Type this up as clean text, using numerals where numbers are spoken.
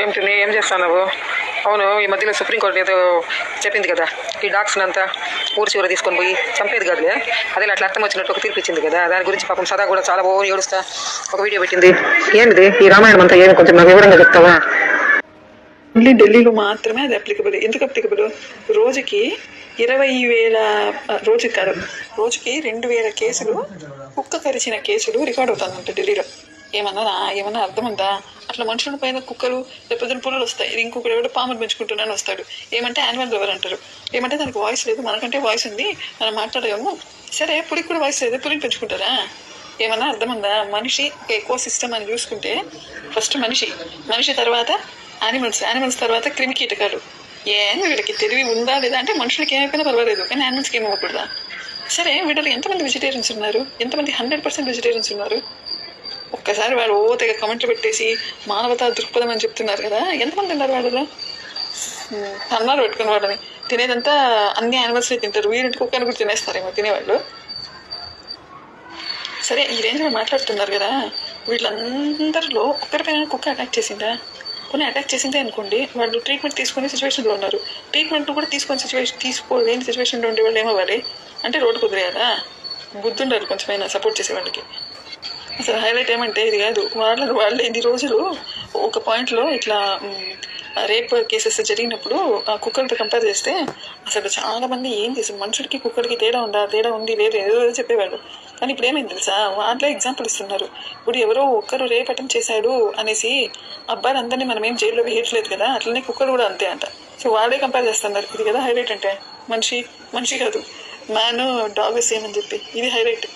ఏమిటి ఏం చేస్తున్నావు? అవును, ఈ మధ్యలో సుప్రీంకోర్టు ఏదో చెప్పింది కదా, ఈ డాగ్స్ అంతా ఊరి చివర తీసుకొని పోయి చంపేది కాదులే, అదే అట్లా అర్థం వచ్చినట్టు ఒక తీర్పు ఇచ్చింది కదా. దాని గురించి పాపం సదా కూడా చాలా ఏడుస్తా ఒక వీడియో పెట్టింది. ఏంటిది ఈ రామాయణం అంతా? ఏమి కొంచెం నాకు వివరంగా చెప్తావా? ఓన్లీ ఢిల్లీలో మాత్రమే అది అప్లికబుల్. ఎందుకు అప్లికబుల్? రోజుకి 20,000 రోజుకి కాదు, రోజుకి 2,000 కేసులు, కుక్క కరిచిన కేసులు రికార్డ్ అవుతుందంట ఢిల్లీలో. ఏమన్నా అర్థం ఉందా? అట్లా మనుషుల పైన కుక్కలు లేకపోతే పులులు వస్తాయి. ఇంకొకటి ఎవడో పాములు పెంచుకుంటున్నాను వస్తాడు. ఏమంటే యానిమల్ లవర్ అంటారు. ఏమంటే దానికి వాయిస్ లేదు, మనకంటే వాయిస్ ఉంది, మనం మాట్లాడగలము. సరే, పులికి కూడా వాయిస్ లేదు, పులిని పెంచుకుంటారా? ఏమన్నా అర్థం ఉందా? మనిషి ఎకో సిస్టమ్ అని చూసుకుంటే ఫస్ట్ మనిషి తర్వాత యానిమల్స్ తర్వాత క్రిమి కీటకాలు. వీళ్ళకి తెలివి ఉందా లేదా అంటే మనుషులకి ఏమైపోయినా పర్వాలేదు, కానీ యానిమల్స్కి ఏమవ్వకూడదా? సరే, వీళ్ళలో ఎంతమంది వెజిటేరియన్స్ ఉన్నారు? ఎంతమంది 100% వెజిటేరియన్స్ ఉన్నారు? ఒక్కసారి వాళ్ళు తెగ కమెంట్లు పెట్టేసి మానవతా దృక్పథం అని చెప్తున్నారు కదా, ఎంతమంది ఉన్నారు వాళ్ళలో? అన్నారు పెట్టుకున్న వాళ్ళని. తినేదంతా అన్ని యానిమల్స్ని తింటారు, వీరింటి కుక్కని కూడా తినేస్తారేమో తినేవాళ్ళు. సరే, ఈ రేంజ్లో మాట్లాడుతున్నారు కదా, వీళ్ళందరిలో ఒక్కరిపైన కుక్క అటాక్ చేసిందా? కొన్ని అటాక్ చేసిందే అనుకోండి, వాళ్ళు ట్రీట్మెంట్ తీసుకునే సిచ్యువేషన్లో ఉన్నారు. ట్రీట్మెంట్ కూడా తీసుకోలేని సిచ్యువేషన్లో ఉండే వాళ్ళు ఏమవ్వాలి అంటే రోడ్డు కుదిరేయాలా? బుద్ధి ఉండాలి కొంచెమైనా సపోర్ట్ చేసే వాళ్ళకి. అసలు హైలైట్ ఏమంటే ఇది కాదు, వాళ్ళు ఇన్ని రోజులు ఒక పాయింట్లో ఇట్లా రేప్ కేసెస్ జరిగినప్పుడు కుక్కలతో కంపేర్ చేస్తే అసలు చాలా మంది ఏం చేశారు, మనుషులకి కుక్కలకి తేడా ఉంది లేదు ఏదో చెప్పేవాళ్ళు. కానీ ఇప్పుడు ఏమైంది తెలుసా, వాళ్ళే ఎగ్జాంపుల్ ఇస్తున్నారు. ఇప్పుడు ఎవరో ఒక్కరు రేప్ అటెంప్ట్ చేశాడు అనేసి అబ్బాయిలందరినీ మనం ఏం జైల్లో వేయట్లేదు కదా, అట్లనే కుక్కలు కూడా అంతే అంట. సో వాళ్ళే కంపేర్ చేస్తున్నారు. ఇది కదా హైలైట్ అంటే, మనిషి కాదు, మ్యాన్ డాగ్ సేమ్ అని చెప్పి, ఇది హైలైట్.